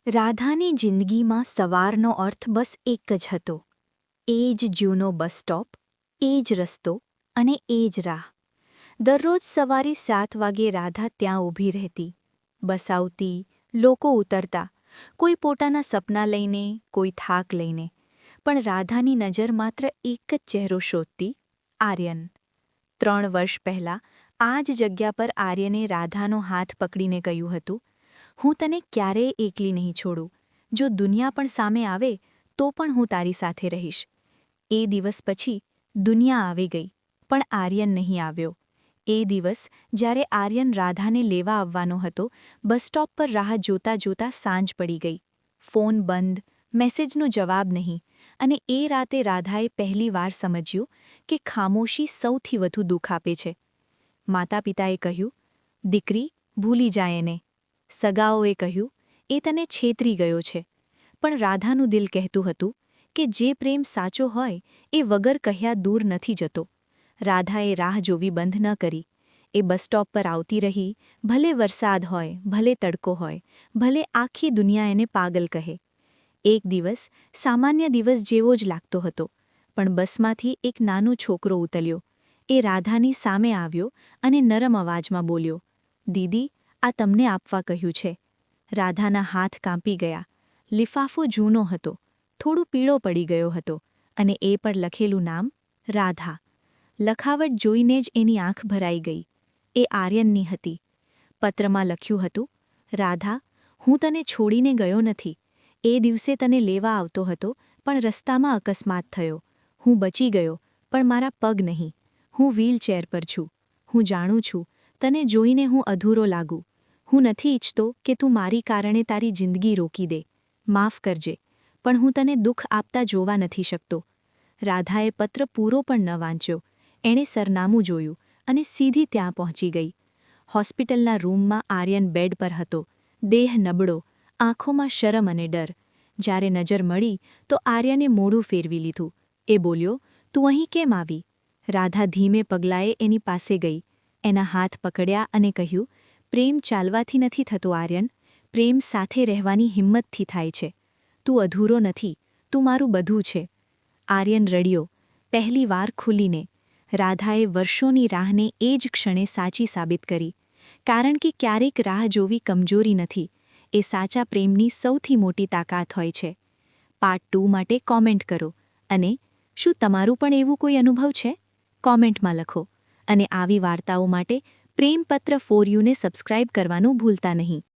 રાધાની જિંદગીમાં સવારનો અર્થ બસ એક જ હતો. એ જ જૂનો બસ સ્ટોપ, એ જ રસ્તો અને એ જ રાહ. દરરોજ સવારે 7 વાગે રાધા ત્યાં ઊભી રહેતી. બસ આવતી, લોકો ઉતરતા, કોઈ પોતાના સપના લઈને, કોઈ થાક લઈને. પણ રાધાની નજર માત્ર એક જ ચહેરો શોધતી, આર્યન. 3 વર્ષ પહેલાં આ જ જગ્યા પર આર્યને રાધાનો હાથ પકડીને કહ્યું હતું, હું તને ક્યારેય એકલી નહીં છોડું. જો દુનિયા પણ સામે આવે તો પણ હું તારી સાથે રહીશ. એ દિવસ પછી દુનિયા આવી ગઈ, પણ આર્યન નહીં આવ્યો. એ દિવસ જ્યારે આર્યન રાધાને લેવા આવવાનો હતો, બસ સ્ટોપ પર રાહ જોતા જોતા સાંજ પડી ગઈ. ફોન બંધ, મેસેજનો જવાબ નહીં, અને એ રાતે રાધાએ પહેલીવાર સમજ્યું કે ખામોશી સૌથી વધુ દુઃખ આપે છે. માતાપિતાએ કહ્યું, દીકરી, ભૂલી જાય એને. સગાઓએ કહ્યું, એ તને છેતરી ગયો છે. પણ રાધાનું દિલ કહેતું હતું કે જે પ્રેમ સાચો હોય એ વગર કહ્યા દૂર નથી જતો. રાધાએ રાહ જોવી બંધ ન કરી. એ બસ સ્ટોપ પર આવતી રહી, ભલે વરસાદ હોય, ભલે તડકો હોય, ભલે આખી દુનિયા એને પાગલ કહે. એક દિવસ સામાન્ય દિવસ જેવો જ લાગતો હતો, પણ બસમાંથી એક નાનો છોકરો ઉતર્યો. એ રાધાની સામે આવ્યો અને નરમ અવાજમાં બોલ્યો, દીદી, આ તમને આપવા કહ્યું છે. રાધાના હાથ કાંપી ગયા. લિફાફો જૂનો હતો, થોડું પીળો પડી ગયો હતો, અને એ પર લખેલું નામ રાધા. લખાવટ જોઈને જ એની આંખ ભરાઈ ગઈ. એ આર્યનની હતી. પત્રમાં લખ્યું હતું, રાધા, હું તને છોડીને ગયો નથી. એ દિવસે તને લેવા આવતો હતો, પણ રસ્તામાં અકસ્માત થયો. હું બચી ગયો, પણ મારા પગ નહીં. હું વ્હીલચેર પર છું. હું જાણું છું, તને જોઈને હું અધૂરો લાગું. હું નથી ઈચ્છતો કે તું મારી કારણે તારી જિંદગી રોકી દે. માફ કરજે, પણ હું તને દુઃખ આપતા જોવા નથી શકતો. રાધાએ પત્ર પૂરો પણ ન વાંચ્યો. એણે સરનામું જોયું અને સીધી ત્યાં પહોંચી ગઈ. હોસ્પિટલના રૂમમાં આર્યન બેડ પર હતો, દેહ નબળો, આંખોમાં શરમ અને ડર. જ્યારે નજર મળી તો આર્યને મોઢું ફેરવી લીધું. એ બોલ્યો, તું અહીં કેમ આવી? રાધા ધીમે પગલાંએ એની પાસે ગઈ. એના હાથ પકડ્યા અને કહ્યું, પ્રેમ ચાલવાથી નથી થતો આર્યન, પ્રેમ સાથે રહેવાની હિંમતથી થાય છે. તું અધૂરો નથી, તું મારું બધું છે. આર્યન રડ્યો, પહેલી વાર ખુલીને. રાધાએ વર્ષોની રાહને એ જ ક્ષણે સાચી સાબિત કરી. કારણ કે ક્યારેક રાહ જોવી કમજોરી નથી, એ સાચા પ્રેમની સૌથી મોટી તાકાત હોય છે. પાર્ટ 2 માટે કોમેન્ટ કરો. અને શું તમારું પણ એવું કોઈ અનુભવ છે? કોમેન્ટમાં લખો. અને આવી વાર્તાઓ માટે પ્રેમપત્ર ફોર યુને સબસ્ક્રાઇબ કરવાનું ભૂલતા નહીં.